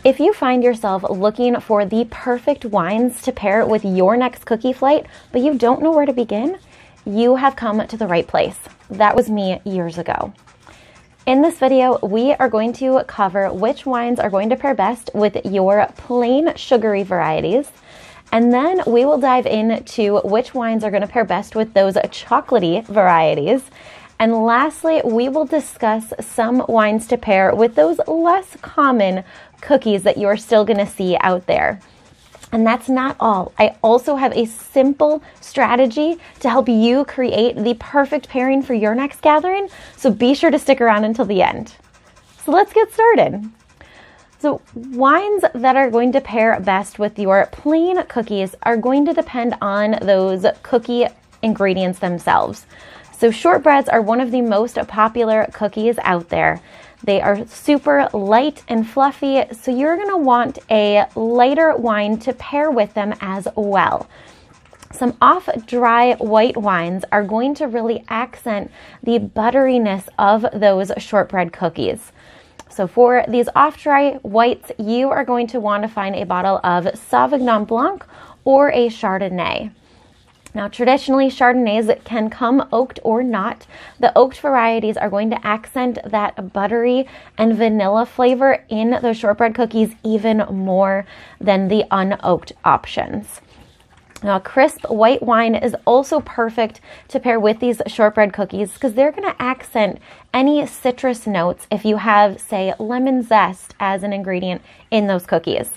If you find yourself looking for the perfect wines to pair with your next cookie flight, but you don't know where to begin, you have come to the right place. That was me years ago. In this video, we are going to cover which wines are going to pair best with your plain sugary varieties, and then we will dive into which wines are going to pair best with those chocolatey varieties. And lastly, we will discuss some wines to pair with those less common cookies that you're still going to see out there. And that's not all. I also have a simple strategy to help you create the perfect pairing for your next gathering, so be sure to stick around until the end. So let's get started. So wines that are going to pair best with your plain cookies are going to depend on those cookie ingredients themselves. So shortbreads are one of the most popular cookies out there. They are super light and fluffy, so you're going to want a lighter wine to pair with them as well. Some off-dry white wines are going to really accent the butteriness of those shortbread cookies. So for these off-dry whites, you are going to want to find a bottle of Sauvignon Blanc or a Chardonnay. Now, traditionally, Chardonnays can come oaked or not. The oaked varieties are going to accent that buttery and vanilla flavor in those shortbread cookies even more than the unoaked options. Now, crisp white wine is also perfect to pair with these shortbread cookies because they're going to accent any citrus notes if you have, say, lemon zest as an ingredient in those cookies.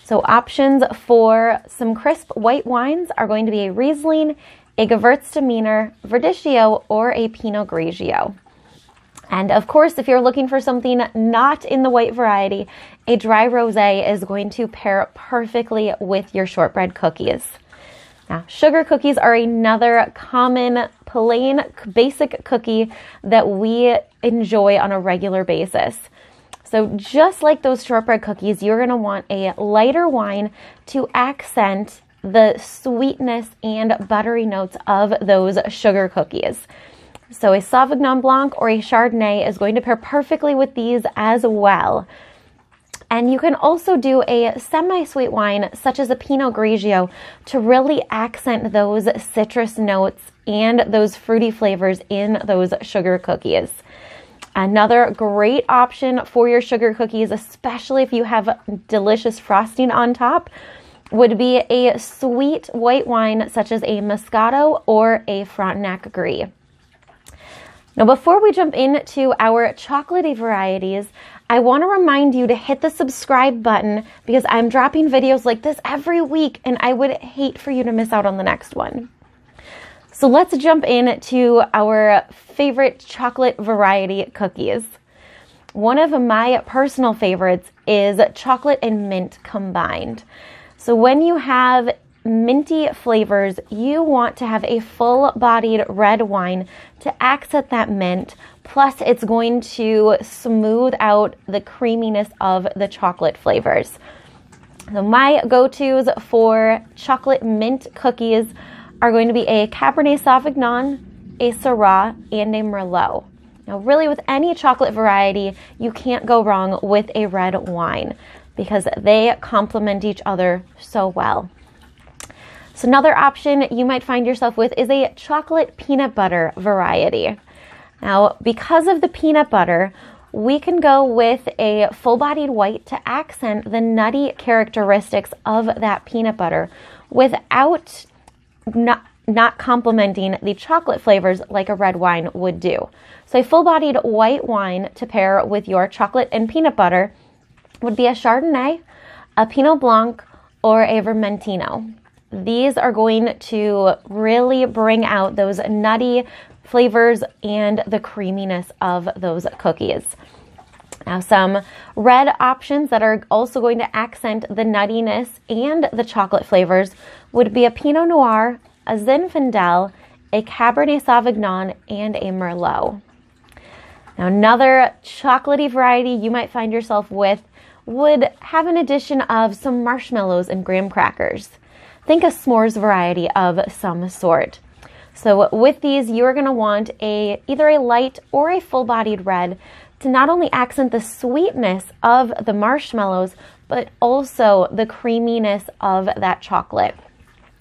So options for some crisp white wines are going to be a Riesling, a Gewürztraminer, Verdicchio, or a Pinot Grigio. And of course, if you're looking for something not in the white variety, a dry rosé is going to pair perfectly with your shortbread cookies. Now, sugar cookies are another common, plain, basic cookie that we enjoy on a regular basis. So just like those shortbread cookies, you're going to want a lighter wine to accent the sweetness and buttery notes of those sugar cookies. So a Sauvignon Blanc or a Chardonnay is going to pair perfectly with these as well. And you can also do a semi-sweet wine such as a Pinot Grigio to really accent those citrus notes and those fruity flavors in those sugar cookies. Another great option for your sugar cookies, especially if you have delicious frosting on top, would be a sweet white wine such as a Moscato or a Frontenac Gris. Now, before we jump into our chocolatey varieties, I want to remind you to hit the subscribe button because I'm dropping videos like this every week and I would hate for you to miss out on the next one. So let's jump into our favorite chocolate variety cookies. One of my personal favorites is chocolate and mint combined. So when you have minty flavors, you want to have a full-bodied red wine to accent that mint, plus it's going to smooth out the creaminess of the chocolate flavors. So my go-tos for chocolate mint cookies are going to be a Cabernet Sauvignon, a Syrah, and a Merlot. Now, really with any chocolate variety, you can't go wrong with a red wine because they complement each other so well. So another option you might find yourself with is a chocolate peanut butter variety. Now, because of the peanut butter, we can go with a full-bodied white to accent the nutty characteristics of that peanut butter without not complementing the chocolate flavors like a red wine would do. So a full-bodied white wine to pair with your chocolate and peanut butter would be a Chardonnay, a Pinot Blanc, or a Vermentino. These are going to really bring out those nutty flavors and the creaminess of those cookies. Now, some red options that are also going to accent the nuttiness and the chocolate flavors would be a Pinot Noir, a Zinfandel, a Cabernet Sauvignon, and a Merlot. Now, another chocolatey variety you might find yourself with would have an addition of some marshmallows and graham crackers. Think a s'mores variety of some sort. So with these, you're going to want either a light or a full-bodied red to not only accent the sweetness of the marshmallows, but also the creaminess of that chocolate.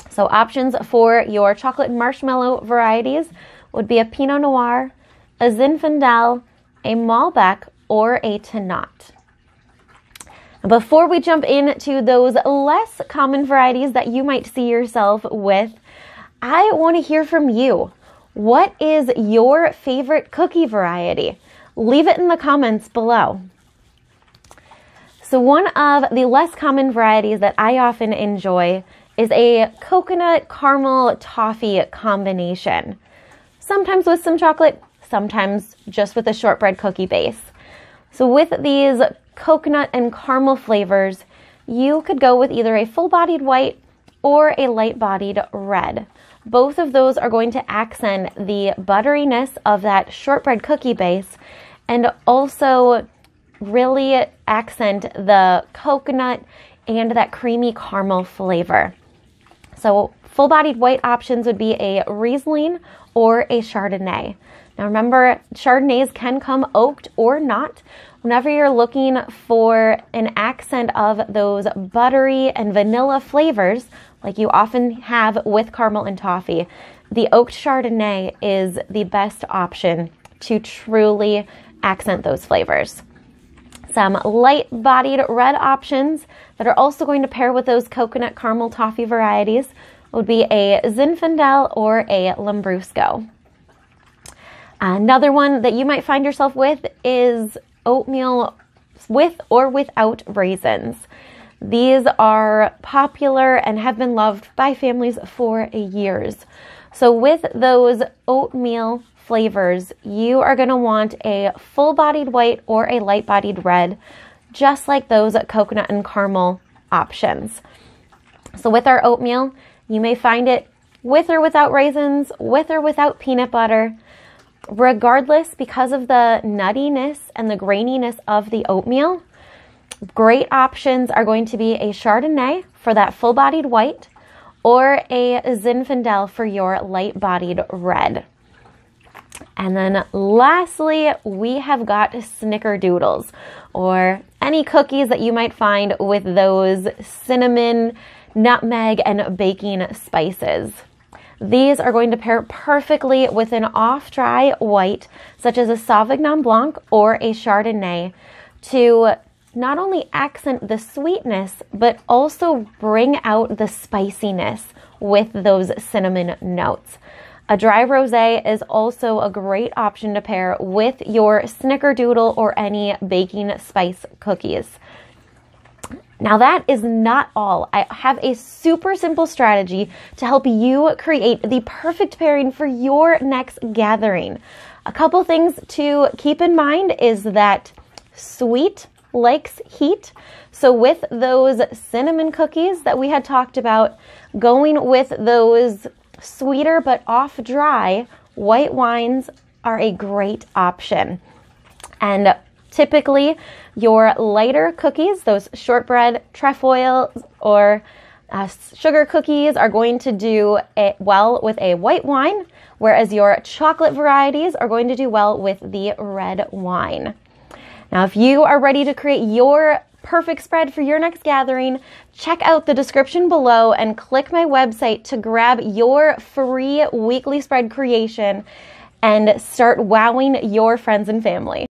So options for your chocolate marshmallow varieties would be a Pinot Noir, a Zinfandel, a Malbec, or a Tannat. Before we jump into those less common varieties that you might see yourself with, I want to hear from you. What is your favorite cookie variety? Leave it in the comments below. So one of the less common varieties that I often enjoy is a coconut caramel toffee combination. Sometimes with some chocolate, sometimes just with a shortbread cookie base. So with these coconut and caramel flavors, you could go with either a full-bodied white or a light-bodied red. Both of those are going to accent the butteriness of that shortbread cookie base and also really accent the coconut and that creamy caramel flavor. So full-bodied white options would be a Riesling or a Chardonnay. Now remember, Chardonnays can come oaked or not. Whenever you're looking for an accent of those buttery and vanilla flavors, like you often have with caramel and toffee, the oaked Chardonnay is the best option to truly accent those flavors. Some light-bodied red options that are also going to pair with those coconut caramel toffee varieties would be a Zinfandel or a Lambrusco. Another one that you might find yourself with is oatmeal with or without raisins. These are popular and have been loved by families for years. So with those oatmeal flavors, you are going to want a full-bodied white or a light-bodied red, just like those coconut and caramel options. So with our oatmeal, you may find it with or without raisins, with or without peanut butter. Regardless, because of the nuttiness and the graininess of the oatmeal, great options are going to be a Chardonnay for that full-bodied white or a Zinfandel for your light-bodied red. And then lastly, we have got snickerdoodles, or any cookies that you might find with those cinnamon, nutmeg, and baking spices. These are going to pair perfectly with an off-dry white, such as a Sauvignon Blanc or a Chardonnay, to not only accent the sweetness, but also bring out the spiciness with those cinnamon notes. A dry rosé is also a great option to pair with your snickerdoodle or any baking spice cookies. Now that is not all. I have a super simple strategy to help you create the perfect pairing for your next gathering. A couple things to keep in mind is that sweet likes heat. So with those cinnamon cookies that we had talked about, going with those sweeter but off dry white wines are a great option. And typically your lighter cookies, those shortbread trefoils or sugar cookies, are going to do well with a white wine, whereas your chocolate varieties are going to do well with the red wine. Now, if you are ready to create your perfect spread for your next gathering, check out the description below and click my website to grab your free weekly spread creation and start wowing your friends and family.